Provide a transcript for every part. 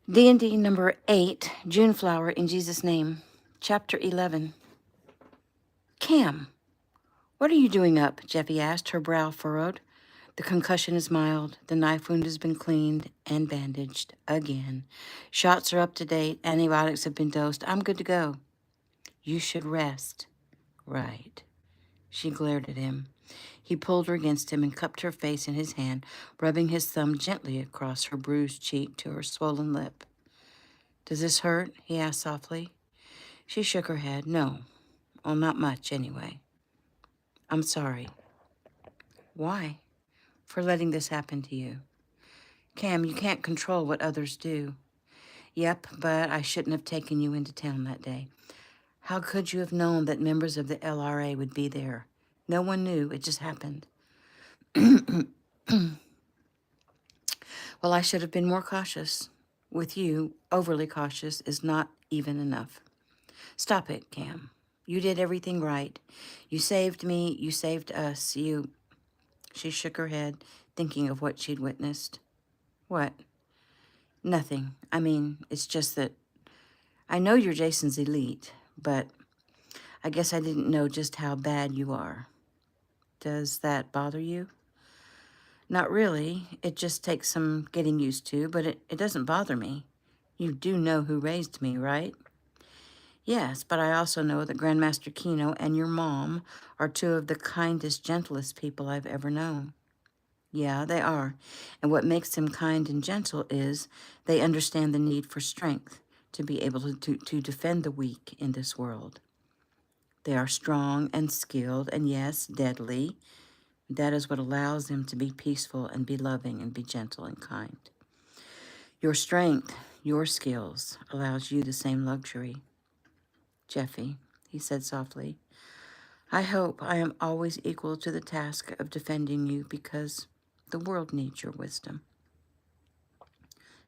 DND number 8, June Flower in Jesus' Name, Chapter 11. Cam, what are you doing up? Jeffy asked, her brow furrowed. The concussion is mild. The knife wound has been cleaned and bandaged again. Shots are up to date. Antibiotics have been dosed. I'm good to go. You should rest. Right. She glared at him. He pulled her against him and cupped her face in his hand, rubbing his thumb gently across her bruised cheek to her swollen lip. Does this hurt? He asked softly. She shook her head. No. Well, not much, anyway. I'm sorry. Why? For letting this happen to you. Cam, you can't control what others do. Yep, but I shouldn't have taken you into town that day. How could you have known that members of the LRA would be there? No one knew. It just happened. Well, I should have been more cautious. With you, overly cautious is not even enough. Stop it, Cam. You did everything right. You saved me. You saved us. She shook her head, thinking of what she'd witnessed. What? Nothing. I mean, it's just that I know you're Jason's elite, but I guess I didn't know just how bad you are. Does that bother you? Not really. It just takes some getting used to, but it doesn't bother me. You do know who raised me, right? Yes, but I also know that Grandmaster Kino and your mom are two of the kindest, gentlest people I've ever known. Yeah, they are. And what makes them kind and gentle is they understand the need for strength to be able to defend the weak in this world. They are strong and skilled and, yes, deadly. That is what allows them to be peaceful and be loving and be gentle and kind. Your strength, your skills, allows you the same luxury. Jeffy, he said softly, I hope I am always equal to the task of defending you because the world needs your wisdom.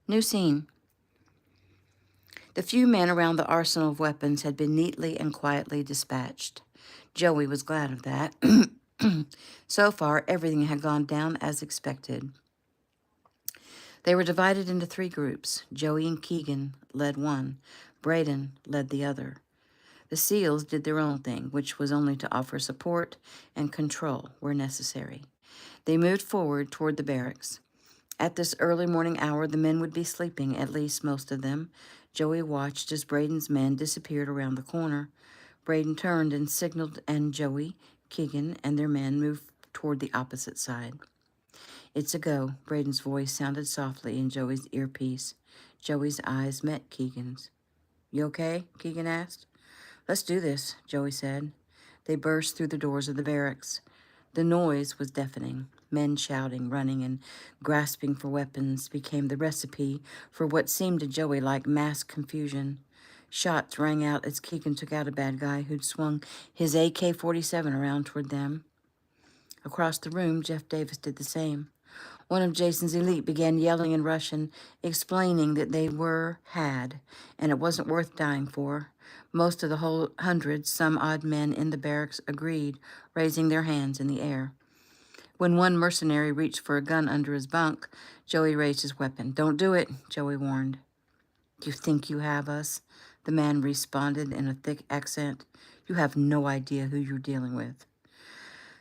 New scene. The few men around the arsenal of weapons had been neatly and quietly dispatched. Joey was glad of that. So far, everything had gone down as expected. They were divided into 3 groups. Joey and Keegan led one. Braden led the other. The SEALs did their own thing, which was only to offer support and control where necessary. They moved forward toward the barracks. At this early morning hour, the men would be sleeping, at least most of them. Joey watched as Braden's men disappeared around the corner. Braden turned and signaled, and Joey, Keegan, and their men moved toward the opposite side. It's a go, Braden's voice sounded softly in Joey's earpiece. Joey's eyes met Keegan's. You okay? Keegan asked. Let's do this, Joey said. They burst through the doors of the barracks. The noise was deafening. Men shouting, running, and grasping for weapons became the recipe for what seemed to Joey like mass confusion. Shots rang out as Keegan took out a bad guy who'd swung his AK-47 around toward them. Across the room, Jeff Davis did the same. One of Jason's elite began yelling in Russian, explaining that they had, and it wasn't worth dying for. Most of the whole 100, some odd men in the barracks agreed, raising their hands in the air. When one mercenary reached for a gun under his bunk, Joey raised his weapon. Don't do it, Joey warned. You think you have us? The man responded in a thick accent. You have no idea who you're dealing with.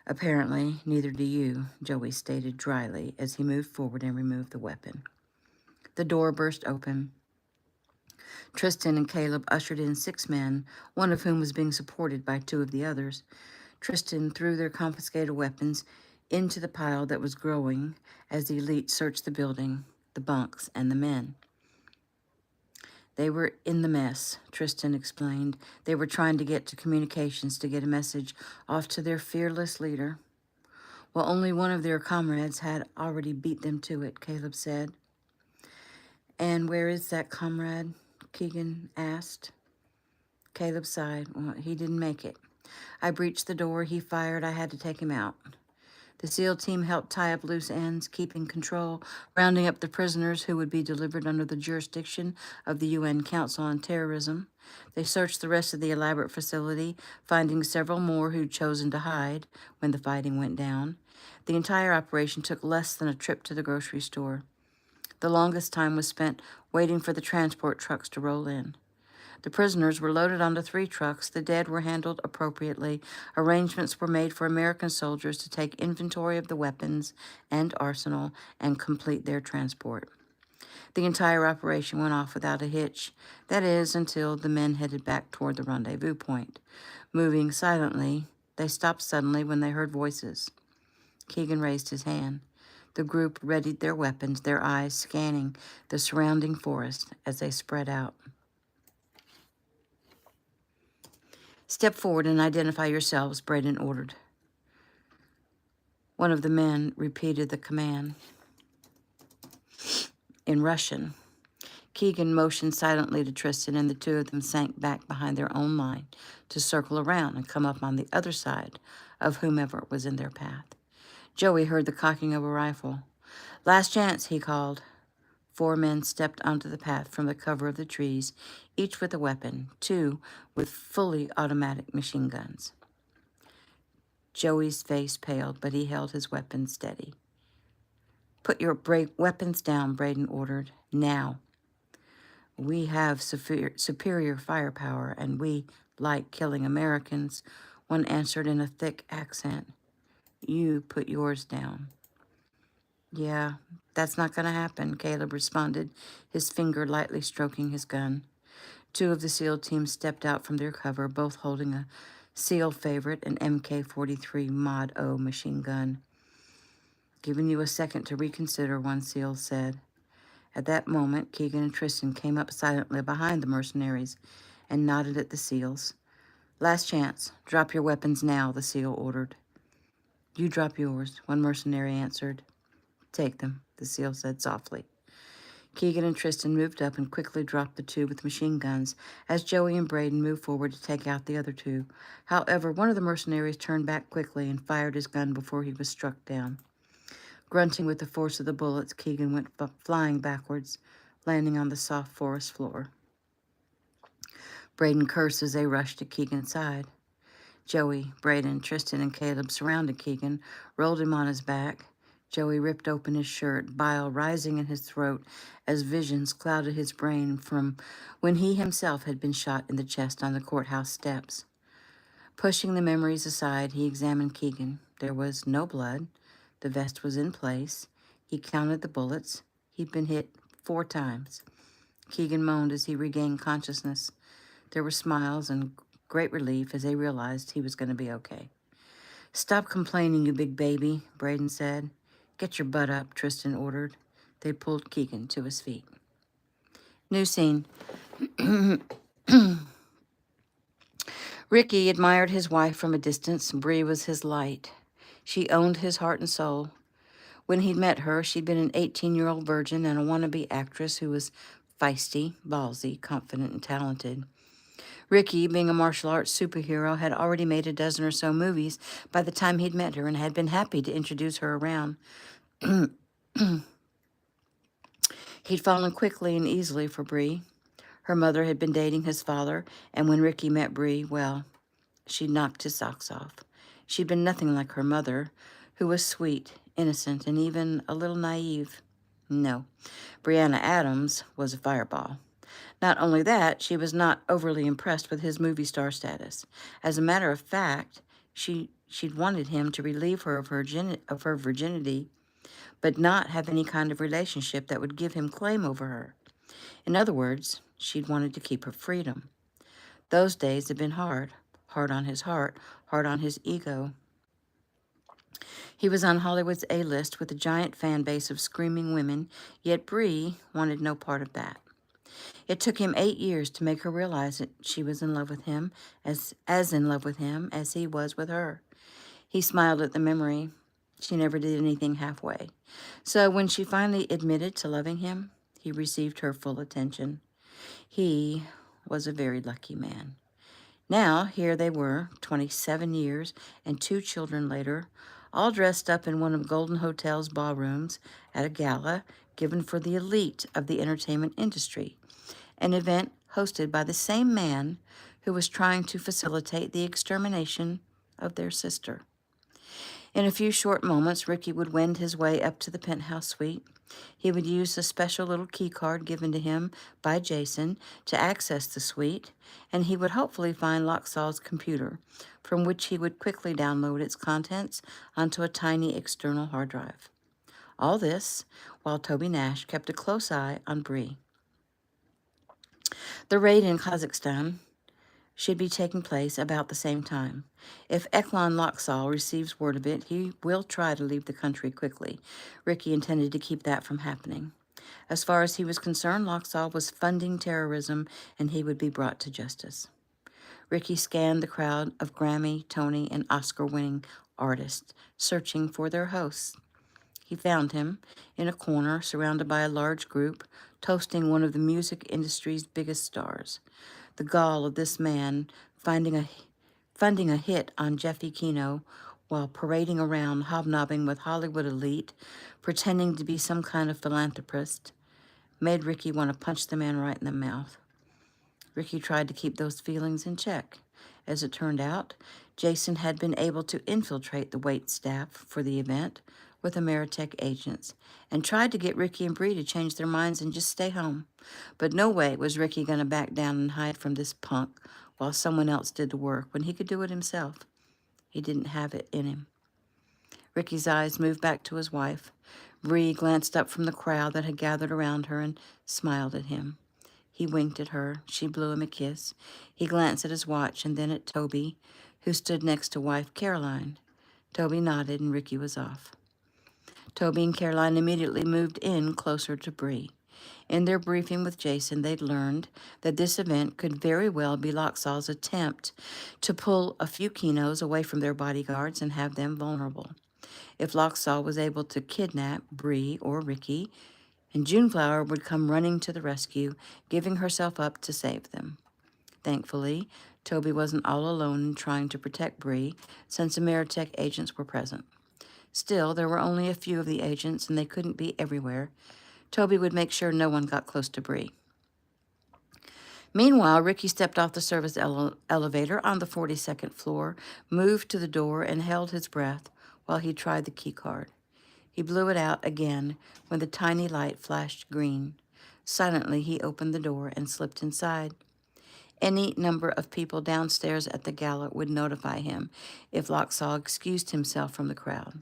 Apparently, neither do you, Joey stated dryly as he moved forward and removed the weapon. The door burst open. Tristan and Caleb ushered in 6 men, one of whom was being supported by 2 of the others. Tristan threw their confiscated weapons into the pile that was growing as the elite searched the building, the bunks, and the men. They were in the mess, Tristan explained. They were trying to get to communications to get a message off to their fearless leader. Well, only one of their comrades had already beat them to it, Caleb said. And where is that comrade? Keegan asked. Caleb sighed. Well, he didn't make it. I breached the door. He fired. I had to take him out. The SEAL team helped tie up loose ends, keeping control, rounding up the prisoners who would be delivered under the jurisdiction of the UN Council on Terrorism. They searched the rest of the elaborate facility, finding several more who'd chosen to hide when the fighting went down. The entire operation took less than a trip to the grocery store. The longest time was spent waiting for the transport trucks to roll in. The prisoners were loaded onto 3 trucks. The dead were handled appropriately. Arrangements were made for American soldiers to take inventory of the weapons and arsenal and complete their transport. The entire operation went off without a hitch. That is, until the men headed back toward the rendezvous point. Moving silently, they stopped suddenly when they heard voices. Keegan raised his hand. The group readied their weapons, their eyes scanning the surrounding forest as they spread out. "Step forward and identify yourselves," Braden ordered. One of the men repeated the command in Russian. Keegan motioned silently to Tristan, and the 2 of them sank back behind their own line to circle around and come up on the other side of whomever was in their path. Joey heard the cocking of a rifle. "Last chance," he called. 4 men stepped onto the path from the cover of the trees, each with a weapon, 2 with fully automatic machine guns. Joey's face paled, but he held his weapon steady. "Put your weapons down," Braden ordered. "Now. We have superior firepower, and we like killing Americans," one answered in a thick accent. "You put yours down." "Yeah, that's not going to happen," Caleb responded, his finger lightly stroking his gun. 2 of the SEAL team stepped out from their cover, both holding a SEAL favorite, an MK-43 Mod O machine gun. "Giving you a second to reconsider," one SEAL said. At that moment, Keegan and Tristan came up silently behind the mercenaries and nodded at the SEALs. "Last chance. Drop your weapons now," the SEAL ordered. "You drop yours," one mercenary answered. "Take them," the SEAL said softly. Keegan and Tristan moved up and quickly dropped the 2 with machine guns as Joey and Braden moved forward to take out the other 2. However, one of the mercenaries turned back quickly and fired his gun before he was struck down. Grunting with the force of the bullets, Keegan went flying backwards, landing on the soft forest floor. Braden cursed as they rushed to Keegan's side. Joey, Braden, Tristan, and Caleb surrounded Keegan, rolled him on his back. Joey ripped open his shirt, bile rising in his throat as visions clouded his brain from when he himself had been shot in the chest on the courthouse steps. Pushing the memories aside, he examined Keegan. There was no blood. The vest was in place. He counted the bullets. He'd been hit 4 times. Keegan moaned as he regained consciousness. There were smiles and great relief as they realized he was going to be okay. "Stop complaining, you big baby," Braden said. "Get your butt up," Tristan ordered. They pulled Keegan to his feet. New scene. Ricky admired his wife from a distance. Bree was his light. She owned his heart and soul. When he'd met her, she'd been an 18-year-old virgin and a wannabe actress who was feisty, ballsy, confident, and talented. Ricky, being a martial arts superhero, had already made a dozen or so movies by the time he'd met her and had been happy to introduce her around. He'd fallen quickly and easily for Bree. Her mother had been dating his father, and when Ricky met Bree, well, she knocked his socks off. She'd been nothing like her mother, who was sweet, innocent, and even a little naive. No, Brianna Adams was a fireball. Not only that, she was not overly impressed with his movie star status. As a matter of fact, she'd wanted him to relieve her of her virginity, but not have any kind of relationship that would give him claim over her. In other words, she'd wanted to keep her freedom. Those days had been hard. Hard on his heart, hard on his ego. He was on Hollywood's A-list with a giant fan base of screaming women, yet Bree wanted no part of that. It took him 8 years to make her realize that she was in love with him, as in love with him as he was with her. He smiled at the memory. She never did anything halfway. So when she finally admitted to loving him, he received her full attention. He was a very lucky man. Now, here they were, 27 years and 2 children later, all dressed up in one of Golden Hotel's ballrooms at a gala given for the elite of the entertainment industry, an event hosted by the same man who was trying to facilitate the extermination of their sister. In a few short moments, Ricky would wend his way up to the penthouse suite. He would use a special little key card given to him by Jason to access the suite, and he would hopefully find Loxall's computer, from which he would quickly download its contents onto a tiny external hard drive. All this while Toby Nash kept a close eye on Bree. The raid in Kazakhstan should be taking place about the same time. If Eklon Loxall receives word of it, he will try to leave the country quickly. Ricky intended to keep that from happening. As far as he was concerned, Loxall was funding terrorism, and he would be brought to justice. Ricky scanned the crowd of Grammy, Tony, and Oscar-winning artists, searching for their hosts. He found him in a corner, surrounded by a large group, toasting one of the music industry's biggest stars. The gall of this man funding a hit on Jeffy Kino while parading around hobnobbing with Hollywood elite, pretending to be some kind of philanthropist, made Ricky want to punch the man right in the mouth. Ricky tried to keep those feelings in check. As it turned out, Jason had been able to infiltrate the wait staff for the event with Ameritech agents and tried to get Ricky and Bree to change their minds and just stay home. But no way was Ricky going to back down and hide from this punk while someone else did the work when he could do it himself. He didn't have it in him. Ricky's eyes moved back to his wife. Bree glanced up from the crowd that had gathered around her and smiled at him. He winked at her. She blew him a kiss. He glanced at his watch and then at Toby, who stood next to wife Caroline. Toby nodded and Ricky was off. Toby and Caroline immediately moved in closer to Bree. In their briefing with Jason, they'd learned that this event could very well be Loxall's attempt to pull a few Kinos away from their bodyguards and have them vulnerable. If Loxall was able to kidnap Bree or Ricky, and Juneflower would come running to the rescue, giving herself up to save them. Thankfully, Toby wasn't all alone in trying to protect Bree, since Ameritech agents were present. Still, there were only a few of the agents, and they couldn't be everywhere. Toby would make sure no one got close to Bree. Meanwhile, Ricky stepped off the service elevator on the 42nd floor, moved to the door, and held his breath while he tried the key card. He blew it out again when the tiny light flashed green. Silently, he opened the door and slipped inside. Any number of people downstairs at the gala would notify him if Loxall excused himself from the crowd.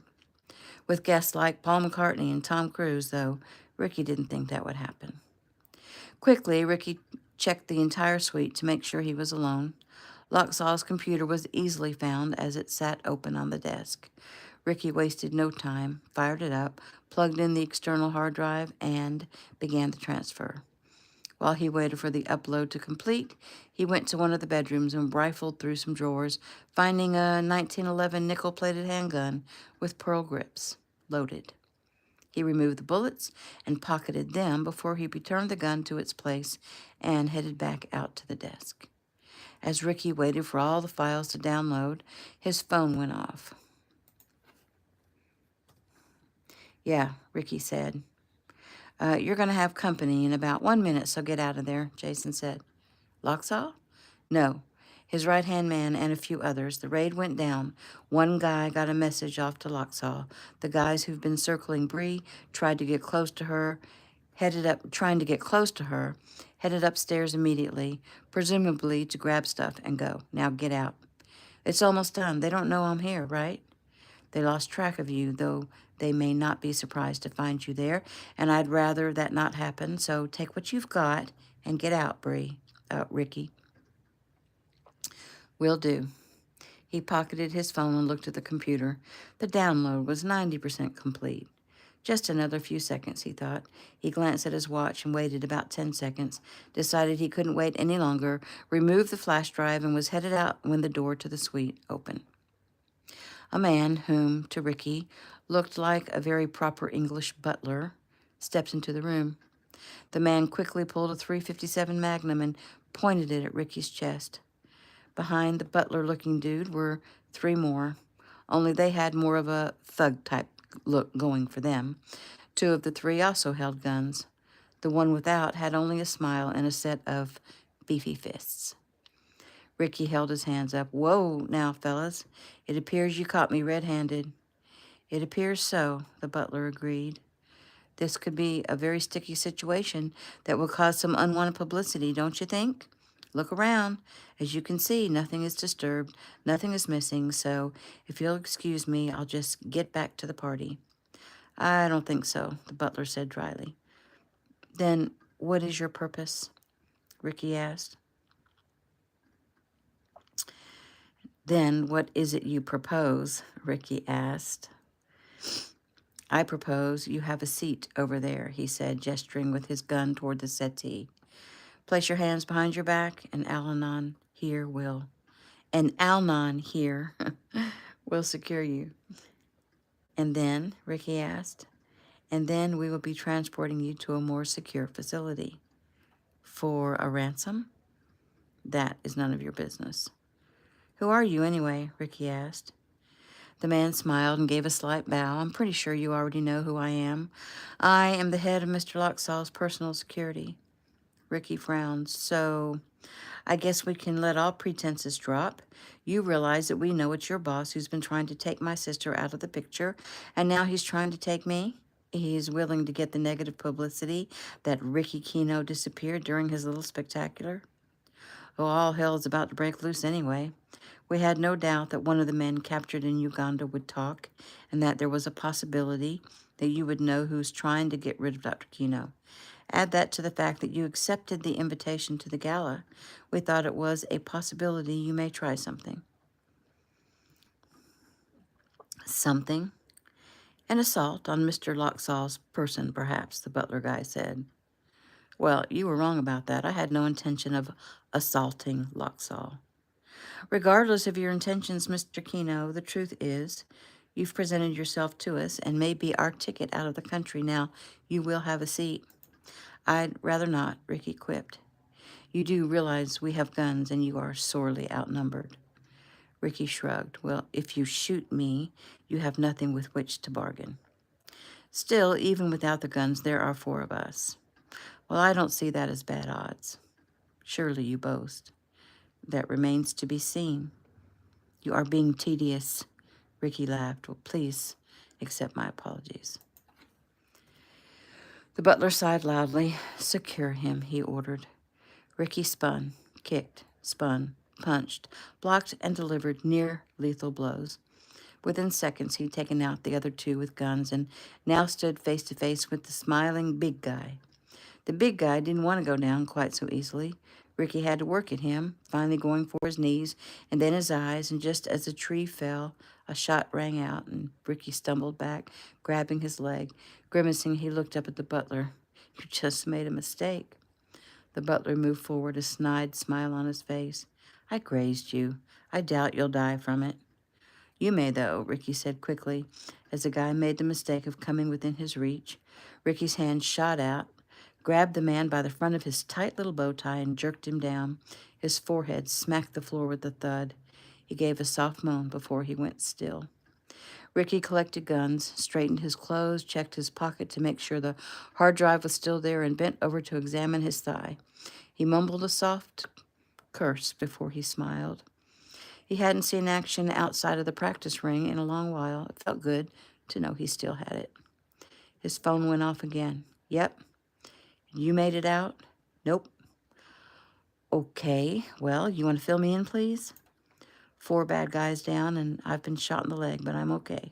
With guests like Paul McCartney and Tom Cruise, though, Ricky didn't think that would happen. Quickly, Ricky checked the entire suite to make sure he was alone. Loxall's computer was easily found as it sat open on the desk. Ricky wasted no time, fired it up, plugged in the external hard drive, and began the transfer. While he waited for the upload to complete, he went to one of the bedrooms and rifled through some drawers, finding a 1911 nickel-plated handgun with pearl grips, loaded. He removed the bullets and pocketed them before he returned the gun to its place and headed back out to the desk. As Ricky waited for all the files to download, his phone went off. "Yeah," Ricky said. "You're going to have company in about 1 minute, so get out of there," Jason said. "Loxall?" "No. His right-hand man and a few others. The raid went down. One guy got a message off to Loxall. The guys who've been circling Bree tried to get close to her, headed upstairs immediately, presumably to grab stuff and go. Now get out. It's almost done. They don't know I'm here, right? They lost track of you, though they may not be surprised to find you there, and I'd rather that not happen, so take what you've got and get out, Ricky." "Will do." He pocketed his phone and looked at the computer. The download was 90% complete. Just another few seconds, he thought. He glanced at his watch and waited about 10 seconds, decided he couldn't wait any longer, removed the flash drive, and was headed out when the door to the suite opened. A man whom, to Ricky, looked like a very proper English butler, stepped into the room. The man quickly pulled a .357 Magnum and pointed it at Ricky's chest. Behind the butler-looking dude were 3 more, only they had more of a thug-type look going for them. 2 of the 3 also held guns. The one without had only a smile and a set of beefy fists. Ricky held his hands up. "Whoa, now, fellas. It appears you caught me red-handed." It appears so, the butler agreed. This could be a very sticky situation that will cause some unwanted publicity, don't you think? Look around. As you can see, nothing is disturbed, nothing is missing, so if you'll excuse me, I'll just get back to the party. I don't think so, the butler said dryly. Then what is your purpose? Ricky asked. Then what is it you propose? Ricky asked. I propose you have a seat over there, he said, gesturing with his gun toward the settee. Place your hands behind your back, and Al-Anon here will will secure you. And then, Ricky asked, and then we will be transporting you to a more secure facility. For a ransom? That is none of your business. Who are you anyway? Ricky asked. The man smiled and gave a slight bow. I'm pretty sure you already know who I am. I am the head of Mr. Loxall's personal security. Ricky frowned. So, I guess we can let all pretenses drop. You realize that we know it's your boss who's been trying to take my sister out of the picture, and now he's trying to take me? He's willing to get the negative publicity that Ricky Keno disappeared during his little spectacular? Well, all hell's about to break loose anyway. We had no doubt that one of the men captured in Uganda would talk, and that there was a possibility that you would know who's trying to get rid of Dr. Keno. Add that to the fact that you accepted the invitation to the gala. We thought it was a possibility you may try something. Something? An assault on Mr. Loxall's person, perhaps, the butler guy said. Well, you were wrong about that. I had no intention of assaulting Loxall. Regardless of your intentions, Mr. Keno, the truth is, you've presented yourself to us and may be our ticket out of the country. Now, you will have a seat. I'd rather not, Ricky quipped. You do realize we have guns and you are sorely outnumbered. Ricky shrugged. Well, if you shoot me, you have nothing with which to bargain. Still, even without the guns, there are 4 of us. Well, I don't see that as bad odds. Surely you boast. That remains to be seen. You are being tedious. Ricky laughed. Well, please accept my apologies. The butler sighed loudly. Secure him, he ordered. Ricky spun, kicked, spun, punched, blocked, and delivered near-lethal blows. Within seconds, he'd taken out the other 2 with guns and now stood face to face with the smiling big guy. The big guy didn't want to go down quite so easily. Ricky had to work at him, finally going for his knees and then his eyes, and just as the tree fell, a shot rang out, and Ricky stumbled back, grabbing his leg. Grimacing, he looked up at the butler. You just made a mistake. The butler moved forward, a snide smile on his face. I grazed you. I doubt you'll die from it. You may, though, Ricky said quickly, as the guy made the mistake of coming within his reach. Ricky's hand shot out, grabbed the man by the front of his tight little bow tie and jerked him down. His forehead smacked the floor with a thud. He gave a soft moan before he went still. Ricky collected guns, straightened his clothes, checked his pocket to make sure the hard drive was still there, and bent over to examine his thigh. He mumbled a soft curse before he smiled. He hadn't seen action outside of the practice ring in a long while. It felt good to know he still had it. His phone went off again. Yep. You made it out? Nope. Okay, well, you want to fill me in, please? 4 bad guys down, and I've been shot in the leg, but I'm okay.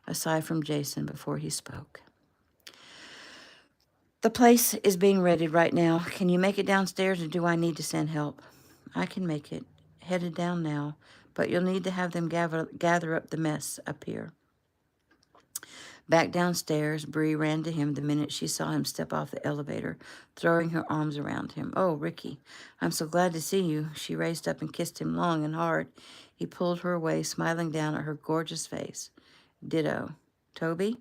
A sigh from Jason before he spoke. The place is being readied right now. Can you make it downstairs, or do I need to send help? I can make it. Headed down now, but you'll need to have them gather up the mess up here. Back downstairs, Bree ran to him the minute she saw him step off the elevator, throwing her arms around him. Oh, Ricky, I'm so glad to see you. She raised up and kissed him long and hard. He pulled her away, smiling down at her gorgeous face. Ditto. Toby?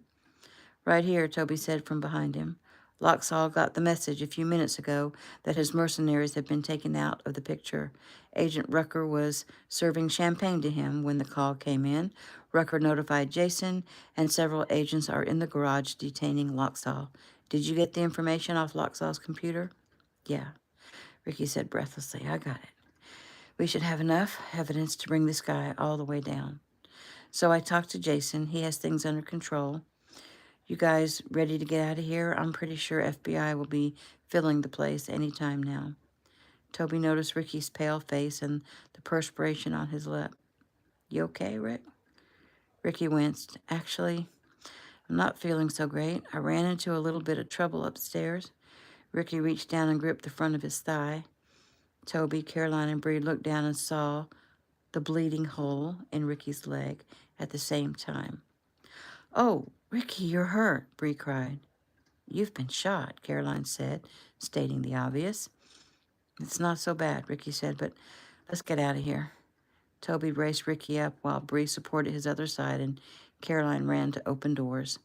Right here, Toby said from behind him. Loxall got the message a few minutes ago that his mercenaries had been taken out of the picture. Agent Rucker was serving champagne to him when the call came in. Rucker notified Jason, and several agents are in the garage detaining Loxall. Did you get the information off Loxall's computer? Yeah, Ricky said breathlessly. I got it. We should have enough evidence to bring this guy all the way down. So I talked to Jason. He has things under control. You guys ready to get out of here? I'm pretty sure FBI will be filling the place any time now. Toby noticed Ricky's pale face and the perspiration on his lip. You okay, Rick? Ricky winced. Actually, I'm not feeling so great. I ran into a little bit of trouble upstairs. Ricky reached down and gripped the front of his thigh. Toby, Caroline, and Bree looked down and saw the bleeding hole in Ricky's leg at the same time. Oh, Ricky, you're hurt, Bree cried. You've been shot, Caroline said, stating the obvious. It's not so bad, Ricky said, but let's get out of here. Toby braced Ricky up while Bree supported his other side and Caroline ran to open doors.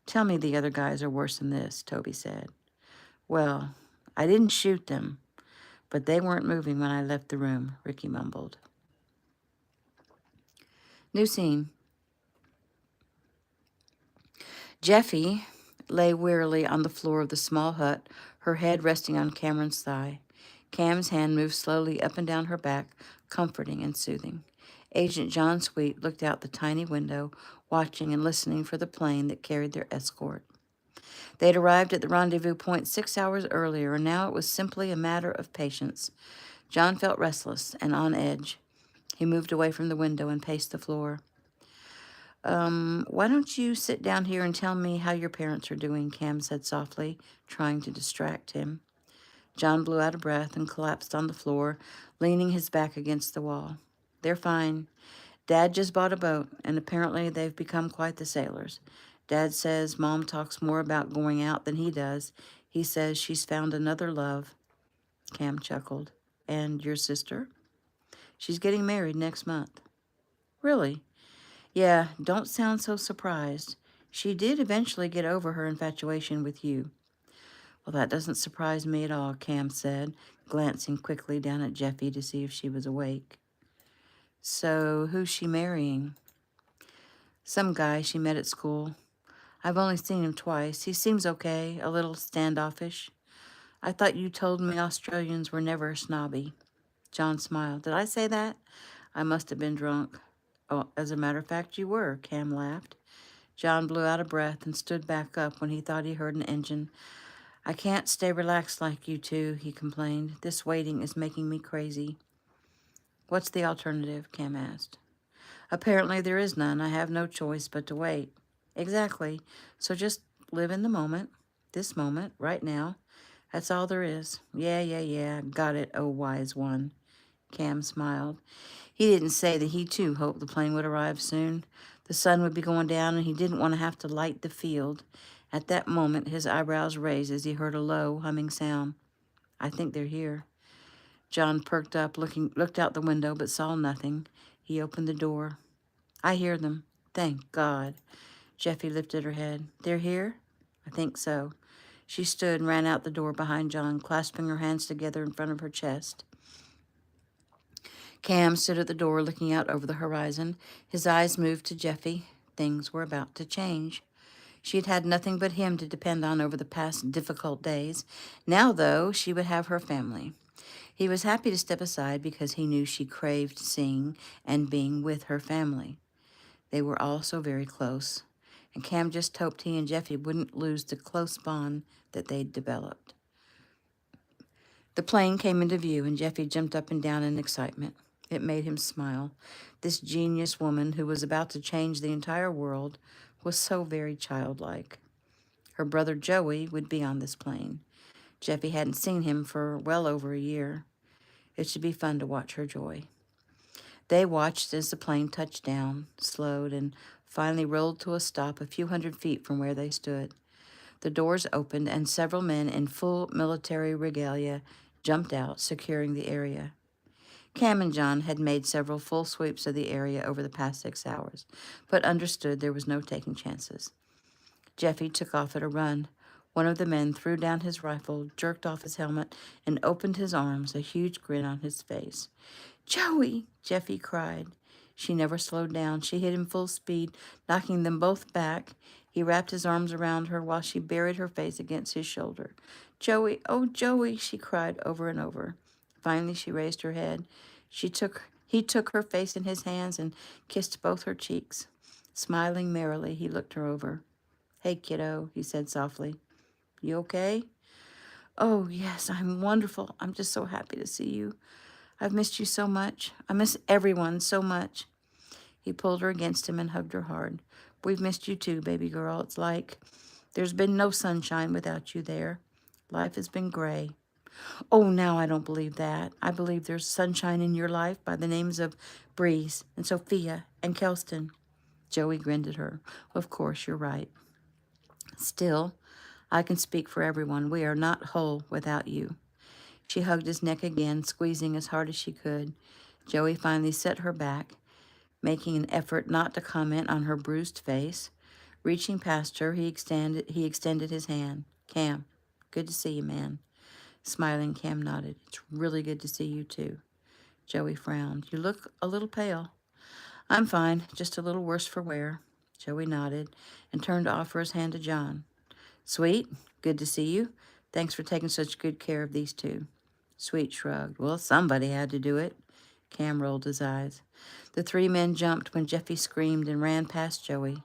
Tell me the other guys are worse than this, Toby said. Well, I didn't shoot them, but they weren't moving when I left the room, Ricky mumbled. New scene. Jeffy lay wearily on the floor of the small hut, her head resting on Cameron's thigh. Cam's hand moved slowly up and down her back, comforting and soothing. Agent John Sweet looked out the tiny window, watching and listening for the plane that carried their escort. They had arrived at the rendezvous point 6 hours earlier, and now it was simply a matter of patience. John felt restless and on edge. He moved away from the window and paced the floor. Why don't you sit down here and tell me how your parents are doing, Cam said softly, trying to distract him. John blew out a breath and collapsed on the floor, leaning his back against the wall. They're fine. Dad just bought a boat, and apparently they've become quite the sailors. Dad says Mom talks more about going out than he does. He says she's found another love. Cam chuckled. And your sister? She's getting married next month. Really? Yeah, don't sound so surprised. She did eventually get over her infatuation with you. Well, that doesn't surprise me at all, Cam said, glancing quickly down at Jeffy to see if she was awake. So, who's she marrying? Some guy she met at school. I've only seen him twice. He seems okay, a little standoffish. I thought you told me Australians were never snobby. John smiled. Did I say that? I must have been drunk. Oh, as a matter of fact, you were, Cam laughed. John blew out a breath and stood back up when he thought he heard an engine. I can't stay relaxed like you two, he complained. This waiting is making me crazy. What's the alternative? Cam asked. Apparently there is none. I have no choice but to wait. Exactly. So just live in the moment. This moment, right now. That's all there is. Yeah. Got it, oh wise one. Cam smiled. He didn't say that he too hoped the plane would arrive soon. The sun would be going down and he didn't want to have to light the field. At that moment, his eyebrows raised as he heard a low, humming sound. I think they're here. John perked up, looked out the window, but saw nothing. He opened the door. I hear them. Thank God. Jeffy lifted her head. They're here? I think so. She stood and ran out the door behind John, clasping her hands together in front of her chest. Cam stood at the door looking out over the horizon. His eyes moved to Jeffy. Things were about to change. She had had nothing but him to depend on over the past difficult days. Now, though, she would have her family. He was happy to step aside because he knew she craved seeing and being with her family. They were all so very close, and Cam just hoped he and Jeffy wouldn't lose the close bond that they'd developed. The plane came into view, and Jeffy jumped up and down in excitement. It made him smile. This genius woman who was about to change the entire world was so very childlike. Her brother Joey would be on this plane. Jeffy hadn't seen him for well over a year. It should be fun to watch her joy. They watched as the plane touched down, slowed, and finally rolled to a stop a few hundred feet from where they stood. The doors opened, and several men in full military regalia jumped out, securing the area. Cam and John had made several full sweeps of the area over the past 6 hours, but understood there was no taking chances. Jeffy took off at a run. One of the men threw down his rifle, jerked off his helmet, and opened his arms, a huge grin on his face. Joey! Jeffy cried. She never slowed down. She hit him full speed, knocking them both back. He wrapped his arms around her while she buried her face against his shoulder. Joey, oh Joey, she cried over and over. Finally, she raised her head. He took her face in his hands and kissed both her cheeks. Smiling merrily, he looked her over. "Hey, kiddo," he said softly. "You okay?" "Oh, yes, I'm wonderful. I'm just so happy to see you. I've missed you so much. I miss everyone so much." He pulled her against him and hugged her hard. "We've missed you too, baby girl. It's like there's been no sunshine without you there. Life has been gray." "Oh, now I don't believe that. I believe there's sunshine in your life by the names of Breeze and Sophia and Kelston." Joey grinned at her. "Of course, you're right. Still, I can speak for everyone. We are not whole without you." She hugged his neck again, squeezing as hard as she could. Joey finally set her back, making an effort not to comment on her bruised face. Reaching past her, he extended his hand. "Cam, good to see you, man." Smiling, Cam nodded. "It's really good to see you, too." Joey frowned. "You look a little pale." "I'm fine, just a little worse for wear." Joey nodded and turned to offer his hand to John. "Sweet, good to see you. Thanks for taking such good care of these two." Sweet shrugged. "Well, somebody had to do it." Cam rolled his eyes. The three men jumped when Jeffy screamed and ran past Joey.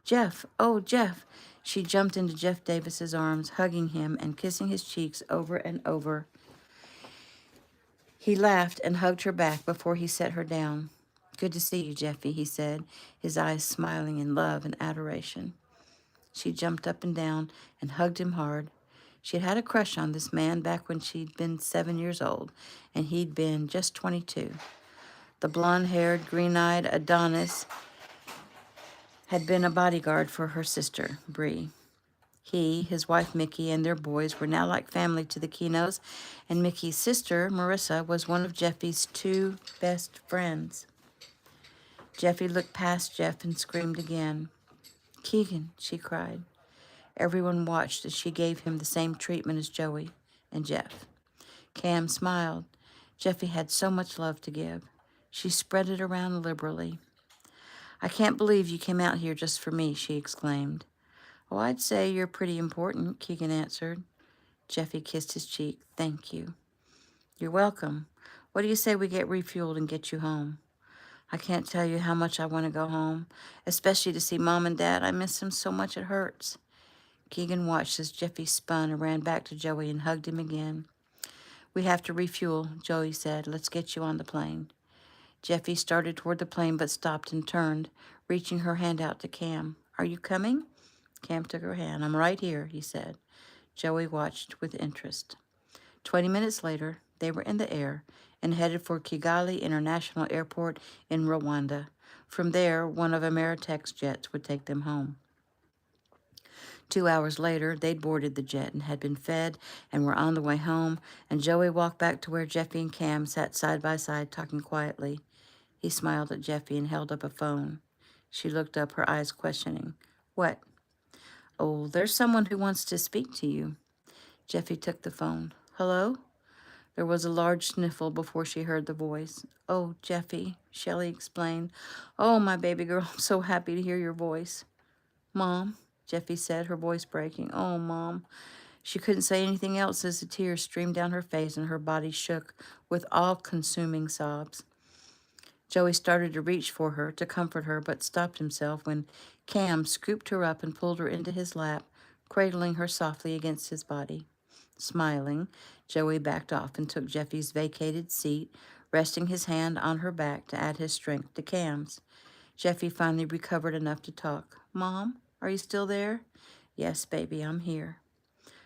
"Jeff! Oh, Jeff!" She jumped into Jeff Davis's arms, hugging him and kissing his cheeks over and over. He laughed and hugged her back before he set her down. "Good to see you, Jeffy," he said, his eyes smiling in love and adoration. She jumped up and down and hugged him hard. She'd had a crush on this man back when she'd been 7 years old, and he'd been just 22. The blonde-haired, green-eyed Adonis had been a bodyguard for her sister, Bree. He, his wife Mickey, and their boys were now like family to the Kenos, and Mickey's sister, Marissa, was one of Jeffy's two best friends. Jeffy looked past Jeff and screamed again. "Keegan," she cried. Everyone watched as she gave him the same treatment as Joey and Jeff. Cam smiled. Jeffy had so much love to give. She spread it around liberally. "I can't believe you came out here just for me," she exclaimed. "Oh, I'd say you're pretty important," Keegan answered. Jeffy kissed his cheek. "Thank you." "You're welcome. What do you say we get refueled and get you home?" "I can't tell you how much I want to go home, especially to see Mom and Dad. I miss them so much it hurts." Keegan watched as Jeffy spun and ran back to Joey and hugged him again. "We have to refuel," Joey said. "Let's get you on the plane." Jeffy started toward the plane but stopped and turned, reaching her hand out to Cam. "Are you coming?" Cam took her hand. "I'm right here," he said. Joey watched with interest. 20 minutes later, they were in the air and headed for Kigali International Airport in Rwanda. From there, one of Ameritech's jets would take them home. 2 hours later, they'd boarded the jet and had been fed and were on the way home, and Joey walked back to where Jeffy and Cam sat side by side talking quietly. He smiled at Jeffy and held up a phone. She looked up, her eyes questioning. "What?" "Oh, there's someone who wants to speak to you." Jeffy took the phone. "Hello?" There was a large sniffle before she heard the voice. "Oh, Jeffy," Shelley explained. "Oh, my baby girl, I'm so happy to hear your voice." "Mom," Jeffy said, her voice breaking. "Oh, Mom." She couldn't say anything else as the tears streamed down her face and her body shook with all-consuming sobs. Joey started to reach for her, to comfort her, but stopped himself when Cam scooped her up and pulled her into his lap, cradling her softly against his body. Smiling, Joey backed off and took Jeffy's vacated seat, resting his hand on her back to add his strength to Cam's. Jeffy finally recovered enough to talk. "Mom, are you still there?" "Yes, baby, I'm here."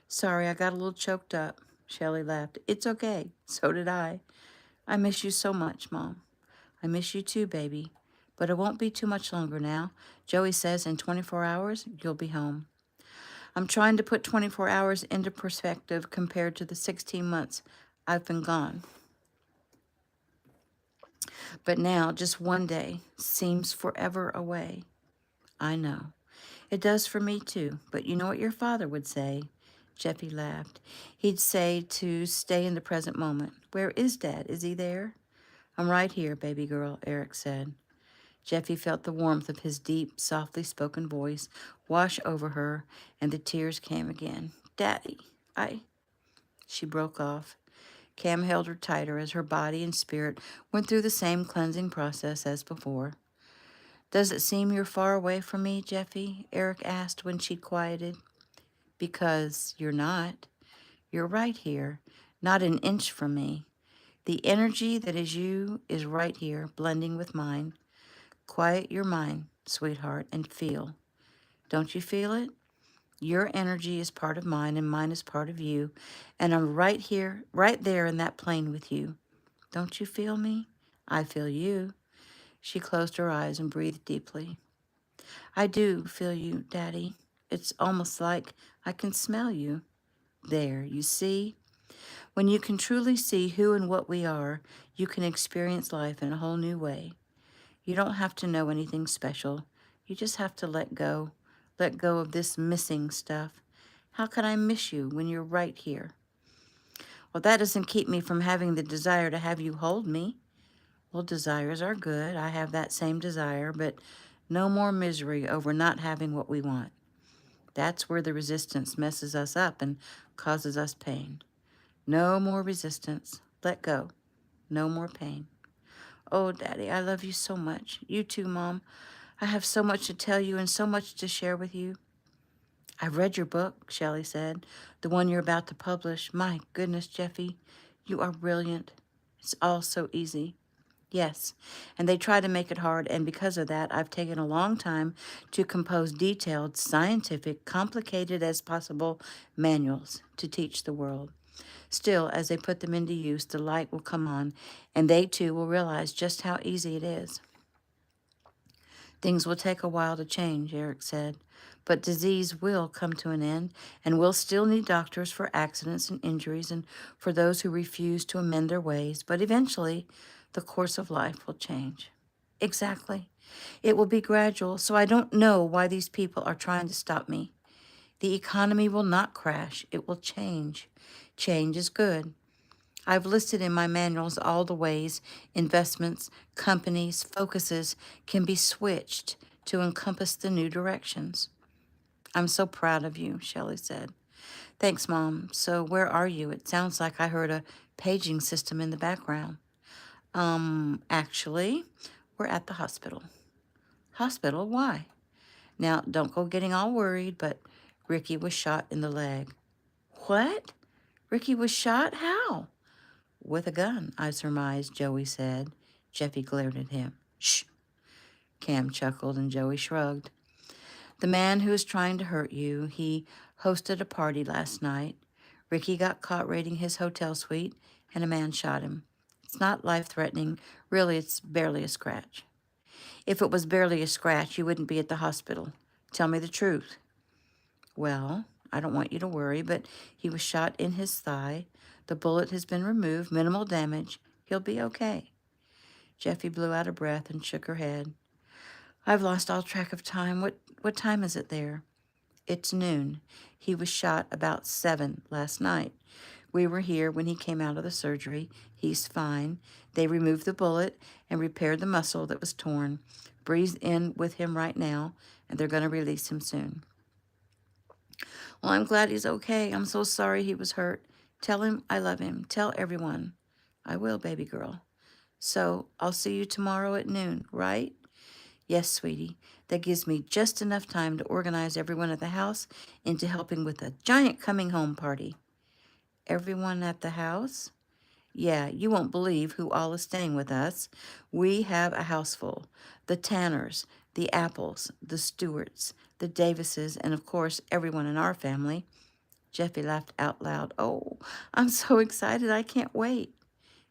"Sorry, I got a little choked up." Shelley laughed. "It's okay. So did I. I miss you so much, Mom." "I miss you too, baby. But it won't be too much longer now. Joey says in 24 hours, you'll be home." I'm trying to put 24 hours into perspective compared to the 16 months I've been gone. But now, just one day seems forever away. I know. It does for me, too. But you know what your father would say? Jeffy laughed. He'd say to stay in the present moment. "Where is Dad? Is he there?" "I'm right here, baby girl," Eric said. Jeffy felt the warmth of his deep, softly spoken voice wash over her, and the tears came again. "Daddy, She broke off. Cam held her tighter as her body and spirit went through the same cleansing process as before. Does it seem you're far away from me, Jeffy? Eric asked when she'd quieted. Because you're not. You're right here, not an inch from me. The energy that is you is right here, blending with mine. Quiet your mind, sweetheart, and feel. Don't you feel it? Your energy is part of mine, and mine is part of you, and I'm right here, right there in that plane with you. Don't you feel me? I feel you. She closed her eyes and breathed deeply. I do feel you, Daddy. It's almost like I can smell you. There, you see? When you can truly see who and what we are, you can experience life in a whole new way. You don't have to know anything special. You just have to let go. Let go of this missing stuff. How can I miss you when you're right here? Well, that doesn't keep me from having the desire to have you hold me. Well, desires are good. I have that same desire, but no more misery over not having what we want. That's where the resistance messes us up and causes us pain. No more resistance. Let go. No more pain. Oh, Daddy, I love you so much. You too, Mom. I have so much to tell you and so much to share with you. I've read your book, Shelley said, the one you're about to publish. My goodness, Jeffy, you are brilliant. It's all so easy. Yes, and they try to make it hard, and because of that, I've taken a long time to compose detailed, scientific, complicated as possible manuals to teach the world. Still, as they put them into use, the light will come on, and they too will realize just how easy it is. Things will take a while to change, Eric said, but disease will come to an end, and we'll still need doctors for accidents and injuries and for those who refuse to amend their ways, but eventually the course of life will change. Exactly. It will be gradual, so I don't know why these people are trying to stop me. The economy will not crash. It will change. Change is good. I've listed in my manuals all the ways investments, companies, focuses can be switched to encompass the new directions. I'm so proud of you, Shelley said. Thanks, Mom. So where are you? It sounds like I heard a paging system in the background. Actually, we're at the hospital. Hospital? Why? Now, don't go getting all worried, but Ricky was shot in the leg. What? Ricky was shot? How? With a gun, I surmised, Joey said. Jeffy glared at him. Shh. Cam chuckled and Joey shrugged. The man who is trying to hurt you, he hosted a party last night. Ricky got caught raiding his hotel suite, and a man shot him. It's not life-threatening. Really, it's barely a scratch. If it was barely a scratch, you wouldn't be at the hospital. Tell me the truth. Well, I don't want you to worry, but he was shot in his thigh. The bullet has been removed, minimal damage. He'll be okay. Jeffy blew out a breath and shook her head. I've lost all track of time. What time is it there? It's noon. He was shot about 7 last night. We were here when he came out of the surgery. He's fine. They removed the bullet and repaired the muscle that was torn. Bree's in with him right now, and they're going to release him soon. Well, I'm glad he's okay. I'm so sorry he was hurt. Tell him I love him. Tell everyone. I will, baby girl. So I'll see you tomorrow at noon, right? Yes, sweetie. That gives me just enough time to organize everyone at the house into helping with a giant coming home party. Everyone at the house? Yeah, you won't believe who all is staying with us. We have a house full. The Tanners, the Apples, the Stewarts, the Davises, and of course, everyone in our family. Jeffy laughed out loud. Oh, I'm so excited. I can't wait.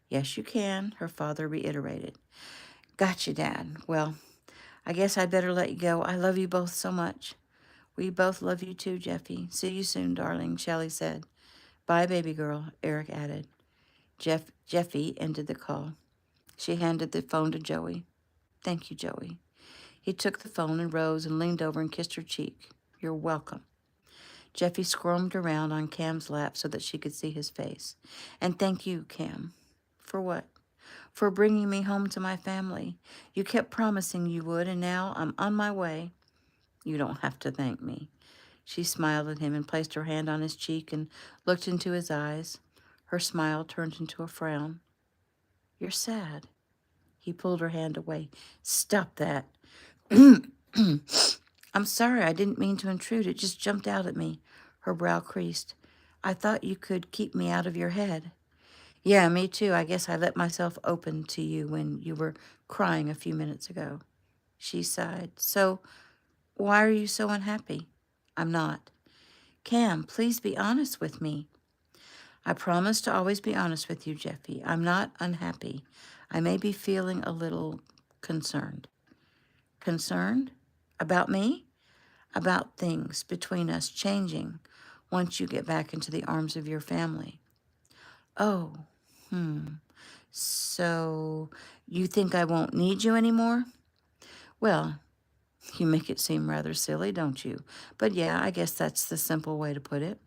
Yes, you can, her father reiterated. Gotcha, Dad. Well, I guess I'd better let you go. I love you both so much. We both love you too, Jeffy. See you soon, darling, Shelley said. Bye, baby girl, Eric added. Jeffy ended the call. She handed the phone to Joey. Thank you, Joey. He took the phone and rose and leaned over and kissed her cheek. You're welcome. Jeffy squirmed around on Cam's lap so that she could see his face. And thank you, Cam. For what? For bringing me home to my family. You kept promising you would, and now I'm on my way. You don't have to thank me. She smiled at him and placed her hand on his cheek and looked into his eyes. Her smile turned into a frown. You're sad. He pulled her hand away. Stop that. I'm sorry, I didn't mean to intrude. It just jumped out at me. Her brow creased. I thought you could keep me out of your head. Yeah, me too. I guess I let myself open to you when you were crying a few minutes ago. She sighed. So, why are you so unhappy? I'm not. Cam, please be honest with me. I promise to always be honest with you, Jeffy. I'm not unhappy. I may be feeling a little concerned. Concerned? About me? About things between us changing once you get back into the arms of your family. Oh, so you think I won't need you anymore? Well, you make it seem rather silly, don't you? But yeah, I guess that's the simple way to put it.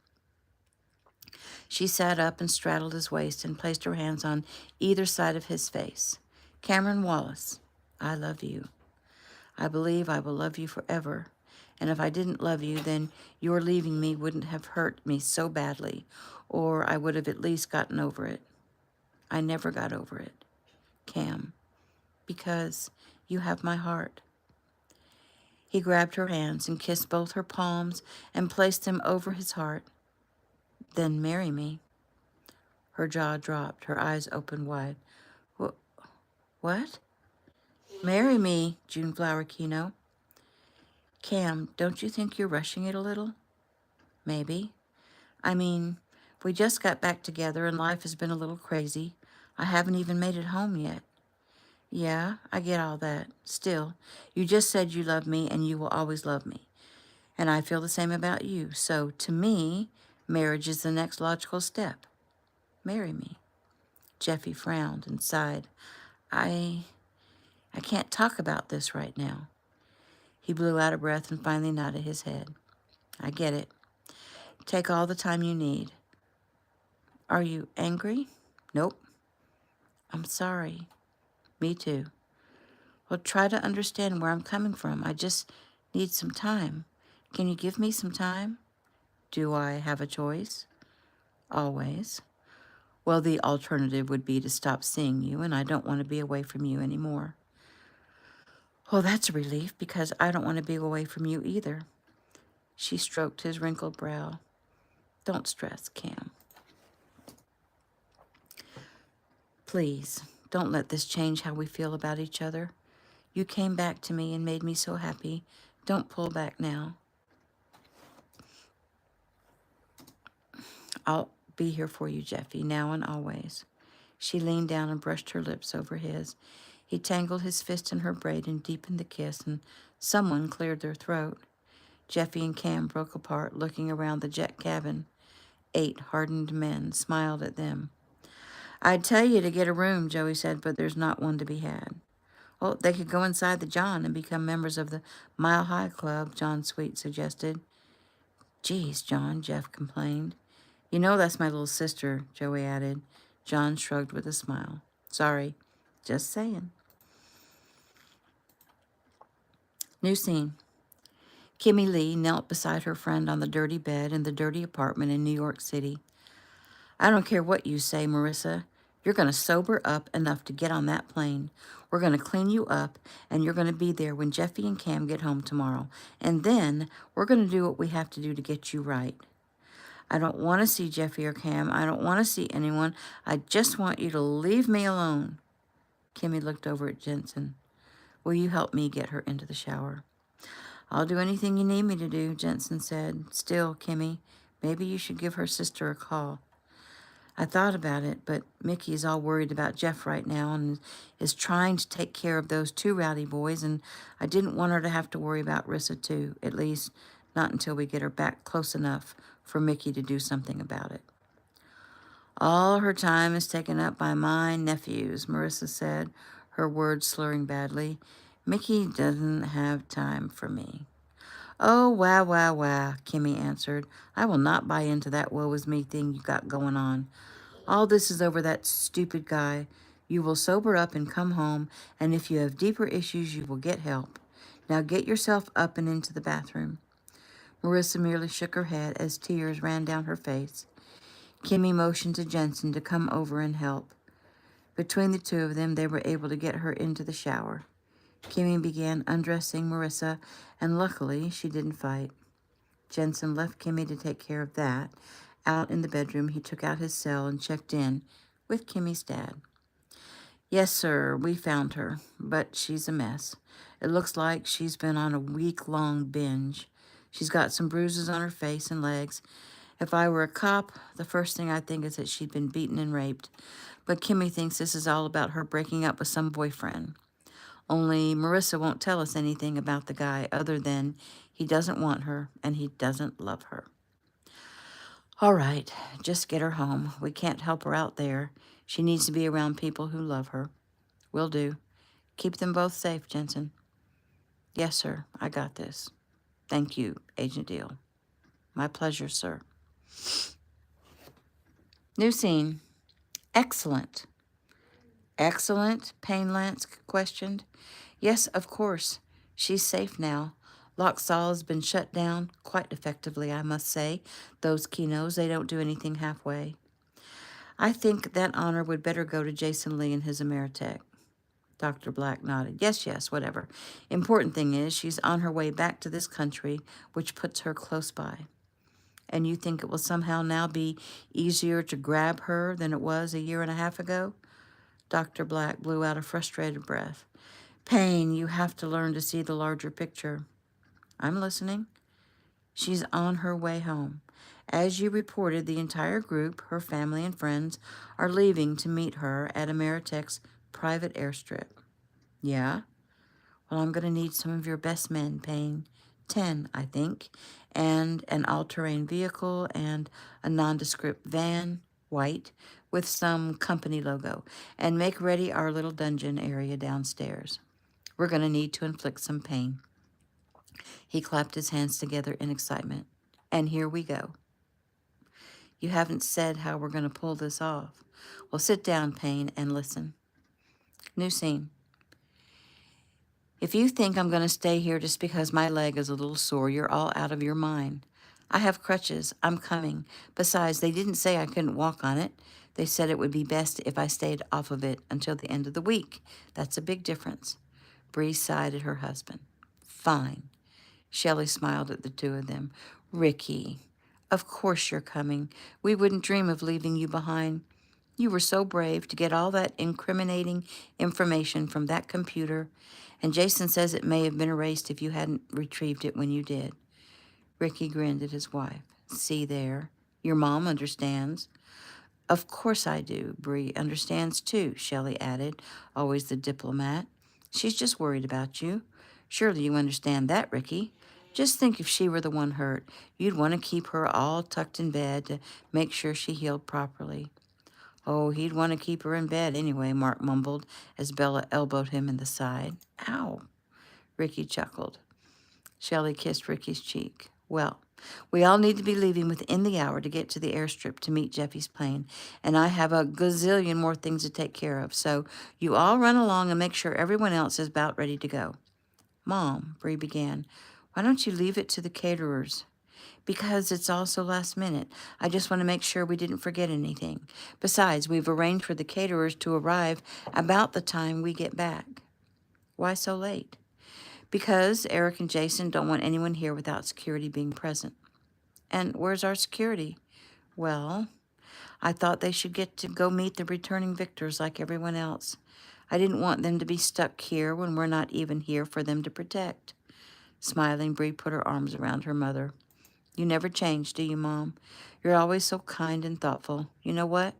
She sat up and straddled his waist and placed her hands on either side of his face. Cameron Wallace, I love you. I believe I will love you forever. And if I didn't love you, then your leaving me wouldn't have hurt me so badly, or I would have at least gotten over it. I never got over it, Cam, because you have my heart. He grabbed her hands and kissed both her palms and placed them over his heart. Then marry me. Her jaw dropped, her eyes opened wide. What? Marry me, Juneflower Kino. Cam, don't you think you're rushing it a little? Maybe. I mean, we just got back together and life has been a little crazy. I haven't even made it home yet. Yeah, I get all that. Still, you just said you love me and you will always love me. And I feel the same about you. So, to me, marriage is the next logical step. Marry me. Jeffy frowned and sighed. I can't talk about this right now. He blew out a breath and finally nodded his head. I get it. Take all the time you need. Are you angry? Nope. I'm sorry. Me too. Well, try to understand where I'm coming from. I just need some time. Can you give me some time? Do I have a choice? Always. Well, the alternative would be to stop seeing you, and I don't want to be away from you anymore. Well, that's a relief, because I don't want to be away from you either. She stroked his wrinkled brow. Don't stress, Cam. Please, don't let this change how we feel about each other. You came back to me and made me so happy. Don't pull back now. I'll be here for you, Jeffy, now and always. She leaned down and brushed her lips over his. He tangled his fist in her braid and deepened the kiss, and someone cleared their throat. Jeffy and Cam broke apart, looking around the jet cabin. 8 hardened men smiled at them. I'd tell you to get a room, Joey said, but there's not one to be had. Oh, they could go inside the John and become members of the Mile High Club, John Sweet suggested. Geez, John, Jeff complained. You know that's my little sister, Joey added. John shrugged with a smile. Sorry, just saying. New scene. Kimmy Lee knelt beside her friend on the dirty bed in the dirty apartment in New York City. I don't care what you say, Marissa. You're going to sober up enough to get on that plane. We're going to clean you up, and you're going to be there when Jeffy and Cam get home tomorrow. And then we're going to do what we have to do to get you right. I don't want to see Jeffy or Cam. I don't want to see anyone. I just want you to leave me alone. Kimmy looked over at Jensen. Will you help me get her into the shower? I'll do anything you need me to do, Jensen said. Still, Kimmy, maybe you should give her sister a call. I thought about it, but Mickey's all worried about Jeff right now and is trying to take care of those 2 rowdy boys, and I didn't want her to have to worry about Rissa too, at least not until we get her back close enough for Mickey to do something about it. All her time is taken up by my nephews, Marissa said, her words slurring badly. Mickey doesn't have time for me. Oh, wow, Kimmy answered. I will not buy into that woe is me thing you got going on. All this is over that stupid guy. You will sober up and come home, and if you have deeper issues, you will get help. Now get yourself up and into the bathroom. Marissa merely shook her head as tears ran down her face. Kimmy motioned to Jensen to come over and help. Between the two of them, they were able to get her into the shower. Kimmy began undressing Marissa, and luckily she didn't fight. Jensen left Kimmy to take care of that. Out in the bedroom, he took out his cell and checked in with Kimmy's dad. Yes, sir, we found her, but she's a mess. It looks like she's been on a week-long binge. She's got some bruises on her face and legs. If I were a cop, the first thing I'd think is that she'd been beaten and raped. But Kimmy thinks this is all about her breaking up with some boyfriend. Only Marissa won't tell us anything about the guy other than he doesn't want her and he doesn't love her. All right, just get her home. We can't help her out there. She needs to be around people who love her. Will do. Keep them both safe, Jensen. Yes, sir, I got this. Thank you, Agent Deal. My pleasure, sir. New scene. Excellent. Excellent? Payne Lance questioned. Yes, of course. She's safe now. Loxall has been shut down quite effectively, I must say. Those Kinos, they don't do anything halfway. I think that honor would better go to Jason Lee and his Ameritech. Dr. Black nodded. Yes, whatever. Important thing is she's on her way back to this country, which puts her close by. And you think it will somehow now be easier to grab her than it was a year and a half ago? Dr. Black blew out a frustrated breath. Payne, you have to learn to see the larger picture. I'm listening. She's on her way home. As you reported, the entire group, her family and friends, are leaving to meet her at Ameritech's private airstrip. Yeah? Well, I'm going to need some of your best men, Payne. 10, I think. And an all-terrain vehicle and a nondescript van, white, with some company logo. And make ready our little dungeon area downstairs. We're going to need to inflict some pain. He clapped his hands together in excitement. And here we go. You haven't said how we're going to pull this off. Well, sit down, Payne, and listen. New scene. If you think I'm going to stay here just because my leg is a little sore, you're all out of your mind. I have crutches. I'm coming. Besides, they didn't say I couldn't walk on it. They said it would be best if I stayed off of it until the end of the week. That's a big difference. Bree sighed at her husband. Fine. Shelley smiled at the two of them. Ricky, of course you're coming. We wouldn't dream of leaving you behind. You were so brave to get all that incriminating information from that computer, and Jason says it may have been erased if you hadn't retrieved it when you did. Ricky grinned at his wife. See there, your mom understands. Of course I do. Bree understands too, Shelley added, always the diplomat. She's just worried about you. Surely you understand that, Ricky. Just think if she were the one hurt. You'd want to keep her all tucked in bed to make sure she healed properly. Oh, he'd want to keep her in bed anyway, Mark mumbled as Bella elbowed him in the side. Ow, Ricky chuckled. Shelley kissed Ricky's cheek. Well, we all need to be leaving within the hour to get to the airstrip to meet Jeffy's plane, and I have a gazillion more things to take care of, so you all run along and make sure everyone else is about ready to go. Mom, Bree began, why don't you leave it to the caterers? Because it's also last minute. I just want to make sure we didn't forget anything. Besides, we've arranged for the caterers to arrive about the time we get back. Why so late? Because Eric and Jason don't want anyone here without security being present. And where's our security? Well, I thought they should get to go meet the returning victors like everyone else. I didn't want them to be stuck here when we're not even here for them to protect. Smiling, Bree put her arms around her mother. You never change, do you, Mom? You're always so kind and thoughtful. You know what?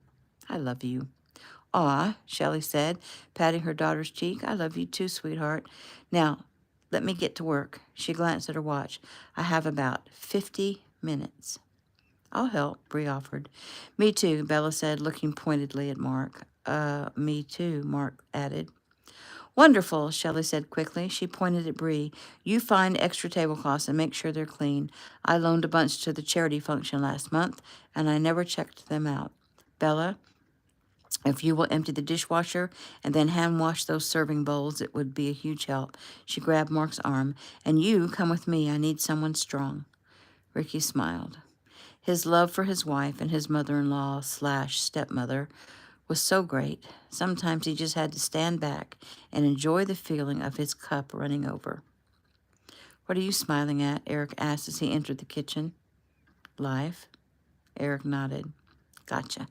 I love you. Aw, Shelley said, patting her daughter's cheek. I love you too, sweetheart. Now, let me get to work. She glanced at her watch. I have about 50 minutes. I'll help, Bree offered. Me too, Bella said, looking pointedly at Mark. Me too, Mark added. Wonderful, Shelley said quickly. She pointed at Bree. You find extra tablecloths and make sure they're clean. I loaned a bunch to the charity function last month, and I never checked them out. Bella, if you will empty the dishwasher and then hand wash those serving bowls, it would be a huge help. She grabbed Mark's arm. And you, come with me. I need someone strong. Ricky smiled. His love for his wife and his mother-in-law slash stepmother was so great, sometimes he just had to stand back and enjoy the feeling of his cup running over. What are you smiling at? Eric asked as he entered the kitchen. Life? Eric nodded. Gotcha.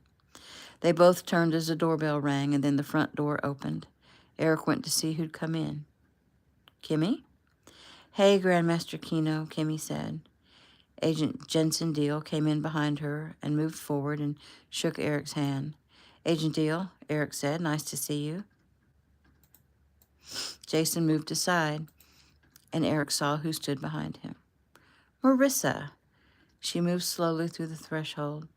They both turned as the doorbell rang, and then the front door opened. Eric went to see who'd come in. Kimmy? Hey, Grandmaster Kino, Kimmy said. Agent Jensen Deal came in behind her and moved forward and shook Eric's hand. Agent Deal, Eric said, nice to see you. Jason moved aside, and Eric saw who stood behind him. Marissa. She moved slowly through the threshold.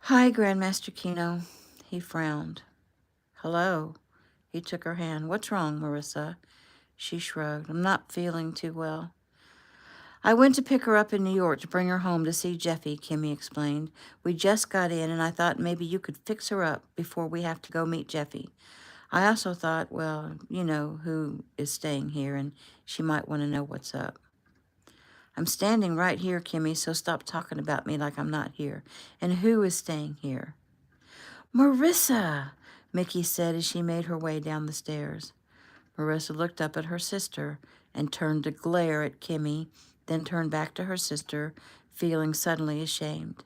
Hi, Grandmaster Kino. He frowned. Hello. He took her hand. What's wrong, Marissa? She shrugged. I'm not feeling too well. I went to pick her up in New York to bring her home to see Jeffy, Kimmy explained. We just got in, and I thought maybe you could fix her up before we have to go meet Jeffy. I also thought, well, you know who is staying here, and she might want to know what's up. I'm standing right here, Kimmy, so stop talking about me like I'm not here. And who is staying here? Marissa, Mickey said as she made her way down the stairs. Marissa looked up at her sister and turned to glare at Kimmy, then turned back to her sister, feeling suddenly ashamed.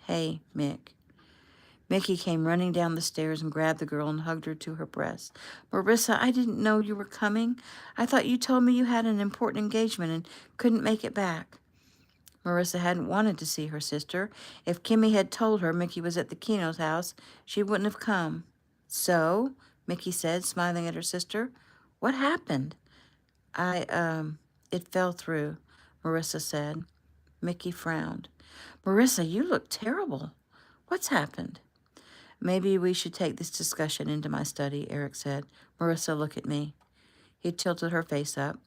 Hey, Mick. Mickey came running down the stairs and grabbed the girl and hugged her to her breast. Marissa, I didn't know you were coming. I thought you told me you had an important engagement and couldn't make it back. Marissa hadn't wanted to see her sister. If Kimmy had told her Mickey was at the Kino's house, she wouldn't have come. So, Mickey said, smiling at her sister, what happened? It fell through, Marissa said. Mickey frowned. Marissa, you look terrible. What's happened? Maybe we should take this discussion into my study, Eric said. Marissa, look at me. He tilted her face up.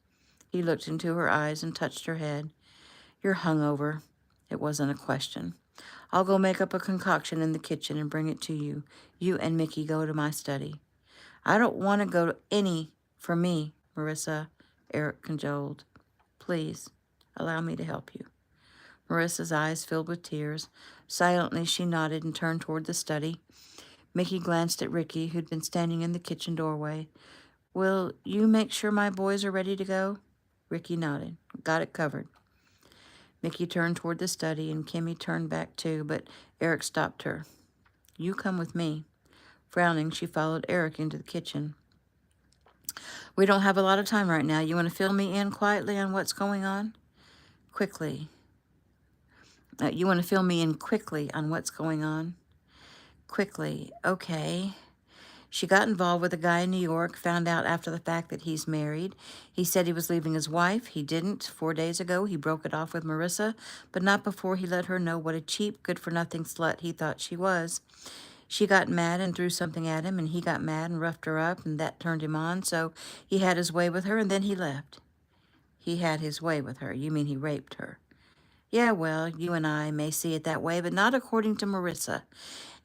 He looked into her eyes and touched her head. You're hungover. It wasn't a question. I'll go make up a concoction in the kitchen and bring it to you. You and Mickey go to my study. I don't want to go to any for me, Marissa, Eric cajoled. Please, allow me to help you. Marissa's eyes filled with tears. Silently, she nodded and turned toward the study. Mickey glanced at Ricky, who'd been standing in the kitchen doorway. Will you make sure my boys are ready to go? Ricky nodded. Got it covered. Mickey turned toward the study, and Kimmy turned back too, but Eric stopped her. You come with me. Frowning, she followed Eric into the kitchen. We don't have a lot of time right now. You want to fill me in quietly on what's going on? Quickly. You want to fill me in quickly on what's going on? Quickly. Okay. She got involved with a guy in New York, found out after the fact that he's married. He said he was leaving his wife. He didn't. 4 days ago, he broke it off with Marissa, but not before he let her know what a cheap, good-for-nothing slut he thought she was. She got mad and threw something at him, and he got mad and roughed her up, and that turned him on, so he had his way with her, and then he left. He had his way with her. You mean he raped her? Yeah, well, you and I may see it that way, but not according to Marissa.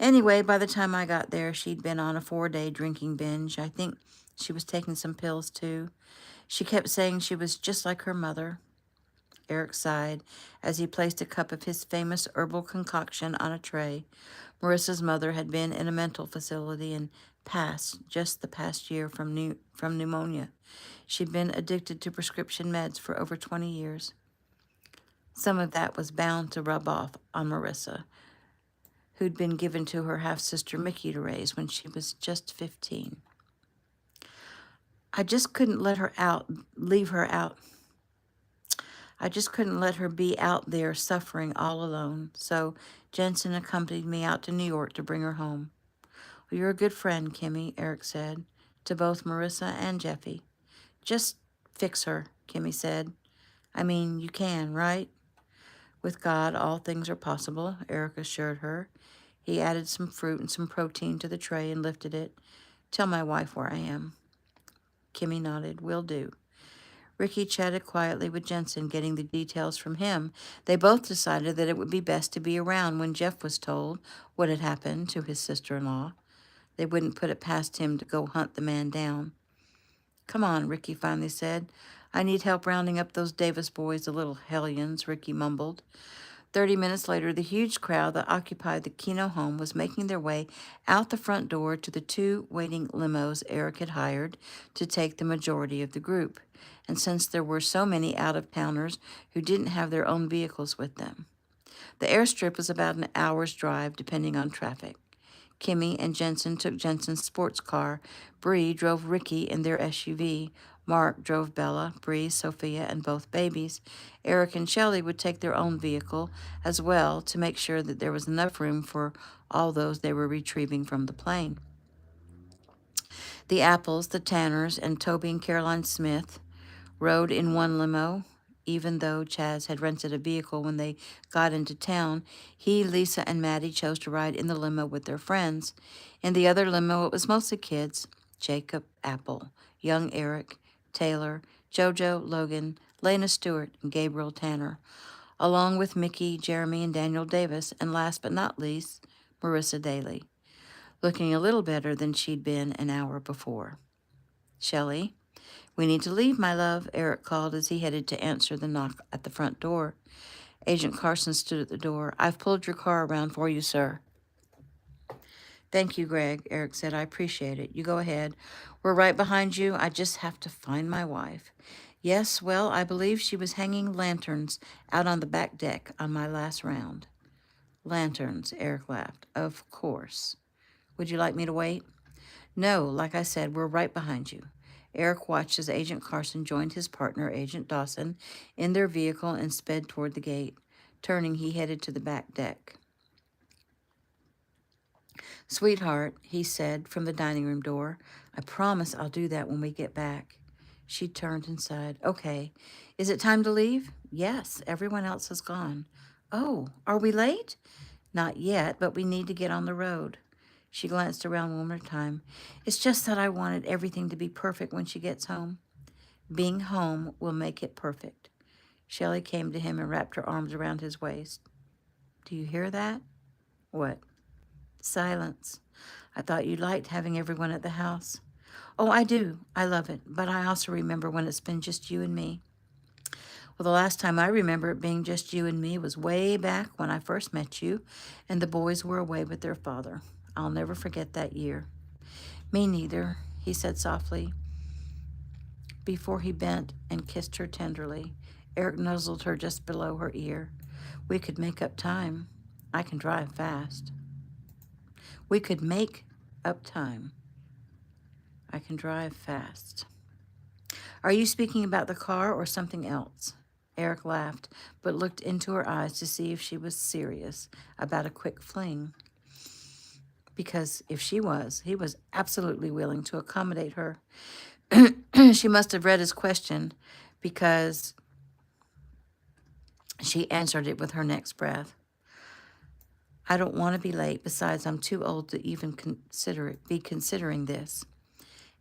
Anyway, by the time I got there, she'd been on a 4-day drinking binge. I think she was taking some pills, too. She kept saying she was just like her mother. Eric sighed as he placed a cup of his famous herbal concoction on a tray. Marissa's mother had been in a mental facility and passed just the past year from pneumonia. She'd been addicted to prescription meds for over 20 years. Some of that was bound to rub off on Marissa, who'd been given to her half-sister Mickey to raise when she was just 15. I just couldn't let her leave her out. I just couldn't let her be out there suffering all alone, so Jensen accompanied me out to New York to bring her home. Well, you're a good friend, Kimmy, Eric said, to both Marissa and Jeffy. Just fix her, Kimmy said. I mean, you can, right? With God, all things are possible, Eric assured her. He added some fruit and some protein to the tray and lifted it. Tell my wife where I am. Kimmy nodded. Will do. Ricky chatted quietly with Jensen, getting the details from him. They both decided that it would be best to be around when Jeff was told what had happened to his sister-in-law. They wouldn't put it past him to go hunt the man down. Come on, Ricky finally said. I need help rounding up those Davis boys, the little hellions, Ricky mumbled. 30 minutes later, the huge crowd that occupied the Keno home was making their way out the front door to the 2 waiting limos Eric had hired to take the majority of the group. And since there were so many out-of-towners who didn't have their own vehicles with them, the airstrip was about an hour's drive, depending on traffic. Kimmy and Jensen took Jensen's sports car. Bree drove Ricky in their SUV. Mark drove Bella, Bree, Sophia, and both babies. Eric and Shelley would take their own vehicle as well to make sure that there was enough room for all those they were retrieving from the plane. The Apples, the Tanners, and Toby and Caroline Smith rode in one limo. Even though Chaz had rented a vehicle when they got into town, he, Lisa, and Maddie chose to ride in the limo with their friends. In the other limo, it was mostly kids: Jacob Apple, young Eric, Taylor, Jojo, Logan, Lena Stewart, and Gabriel Tanner, along with Mickey, Jeremy, and Daniel Davis, and last but not least, Marissa Daly, looking a little better than she'd been an hour before. Shelley, "We need to leave, my love," Eric called as he headed to answer the knock at the front door. Agent Carson stood at the door. "I've pulled your car around for you, sir." "Thank you, Greg," Eric said. "I appreciate it. You go ahead. We're right behind you. I just have to find my wife." "Yes, well, I believe she was hanging lanterns out on the back deck on my last round." "Lanterns," Eric laughed. "Of course. Would you like me to wait?" "No, like I said, we're right behind you." Eric watched as Agent Carson joined his partner, Agent Dawson, in their vehicle and sped toward the gate. Turning, he headed to the back deck. "Sweetheart," he said from the dining room door, "I promise I'll do that when we get back." She turned and sighed. "Okay. Is it time to leave?" "Yes, everyone else has gone." "Oh, are we late?" "Not yet, but we need to get on the road." She glanced around one more time. "It's just that I wanted everything to be perfect when she gets home." "Being home will make it perfect." Shelley came to him and wrapped her arms around his waist. "Do you hear that?" "What?" "Silence. I thought you liked having everyone at the house." "Oh, I do. I love it. But I also remember when it's been just you and me." "Well, the last time I remember it being just you and me was way back when I first met you and the boys were away with their father. I'll never forget that year." "Me neither," he said softly, before he bent and kissed her tenderly. Eric nuzzled her just below her ear. "We could make up time. I can drive fast." "We could make up time. I can drive fast." "Are you speaking about the car or something else?" Eric laughed, but looked into her eyes to see if she was serious about a quick fling. Because if she was, he was absolutely willing to accommodate her. She must have read his question, because she answered it with her next breath. "I don't want to be late. Besides, I'm too old to even be considering this."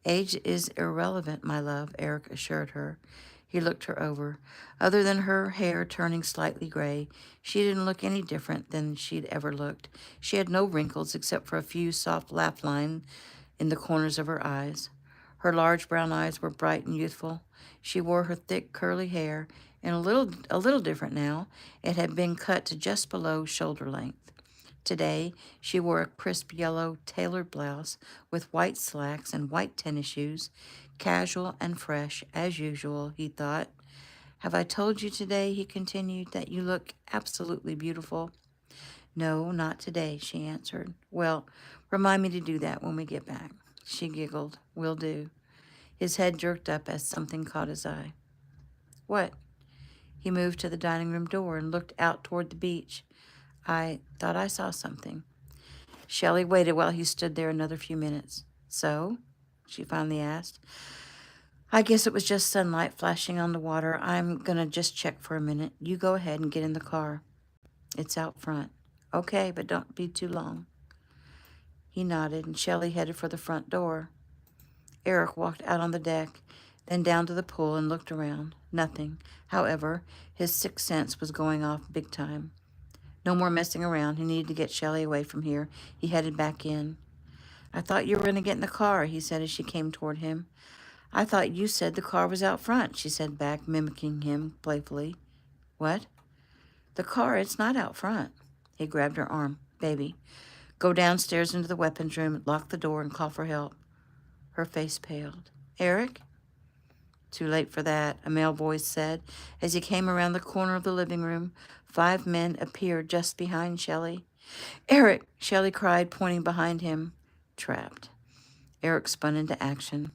"Age is irrelevant, my love," Eric assured her. He looked her over. Other than her hair turning slightly gray, she didn't look any different than she'd ever looked. She had no wrinkles except for a few soft laugh lines in the corners of her eyes. Her large brown eyes were bright and youthful. She wore her thick curly hair, and a little different now. It had been cut to just below shoulder length. Today, she wore a crisp yellow tailored blouse with white slacks and white tennis shoes, casual and fresh, as usual, he thought. "Have I told you today," he continued, "that you look absolutely beautiful?" "No, not today," she answered. "Well, remind me to do that when we get back." She giggled. "Will do." His head jerked up as something caught his eye. "What?" He moved to the dining room door and looked out toward the beach. "I thought I saw something." Shelley waited while he stood there another few minutes. "So?" she finally asked. "I guess it was just sunlight flashing on the water. I'm going to just check for a minute. You go ahead and get in the car. It's out front." "Okay, but don't be too long." He nodded, and Shelley headed for the front door. Eric walked out on the deck, then down to the pool and looked around. Nothing. However, his sixth sense was going off big time. No more messing around. He needed to get Shelley away from here. He headed back in. "I thought you were going to get in the car," he said as she came toward him. "I thought you said the car was out front," she said back, mimicking him playfully. "What?" The car, it's not out front. He grabbed her arm. Baby, go downstairs into the weapons room, lock the door, and call for help. Her face paled. Eric? Too late for that, a male voice said. As he came around the corner of the living room, 5 men appeared just behind Shelley. Eric, Shelley cried, pointing behind him. Trapped. Eric spun into action.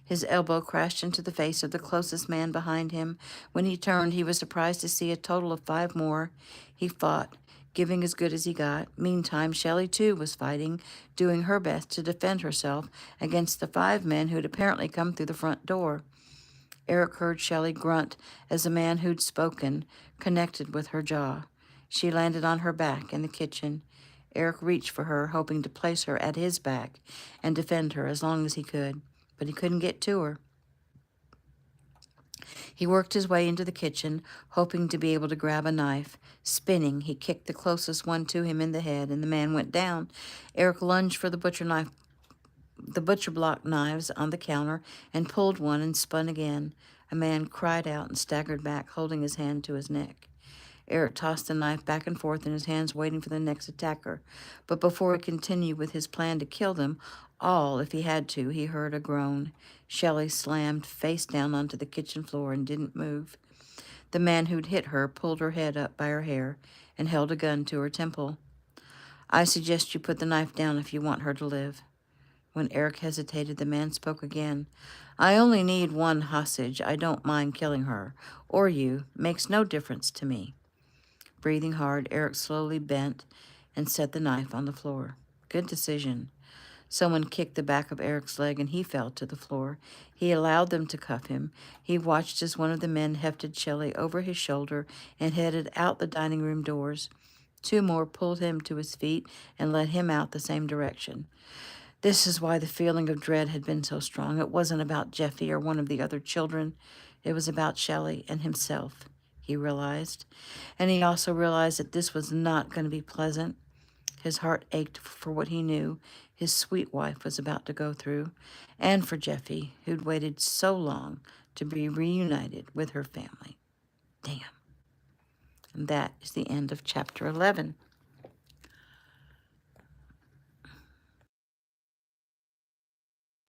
His elbow crashed into the face of the closest man behind him. When he turned, he was surprised to see a total of 5 more. He fought, giving as good as he got. Meantime, Shelley, too, was fighting, doing her best to defend herself against the 5 men who'd apparently come through the front door. Eric heard Shelley grunt as the man who'd spoken connected with her jaw. She landed on her back in the kitchen. Eric reached for her, hoping to place her at his back and defend her as long as he could, but he couldn't get to her. He worked his way into the kitchen, hoping to be able to grab a knife. Spinning, he kicked the closest one to him in the head, and the man went down. Eric lunged for the butcher block knives on the counter and pulled one and spun again. A man cried out and staggered back, holding his hand to his neck. Eric tossed the knife back and forth in his hands, waiting for the next attacker. But before he continued with his plan to kill them all if he had to, he heard a groan. Shelley slammed face down onto the kitchen floor and didn't move. The man who'd hit her pulled her head up by her hair and held a gun to her temple. I suggest you put the knife down if you want her to live. When Eric hesitated, the man spoke again. I only need 1 hostage. I don't mind killing her. Or you. Makes no difference to me. Breathing hard, Eric slowly bent and set the knife on the floor. Good decision. Someone kicked the back of Eric's leg and he fell to the floor. He allowed them to cuff him. He watched as one of the men hefted Shelley over his shoulder and headed out the dining room doors. 2 more pulled him to his feet and led him out the same direction. This is why the feeling of dread had been so strong. It wasn't about Jeffy or one of the other children. It was about Shelley and himself, he realized. And he also realized that this was not going to be pleasant. His heart ached for what he knew his sweet wife was about to go through, and for Jeffy, who'd waited so long to be reunited with her family. Damn. And that is the end of chapter 11.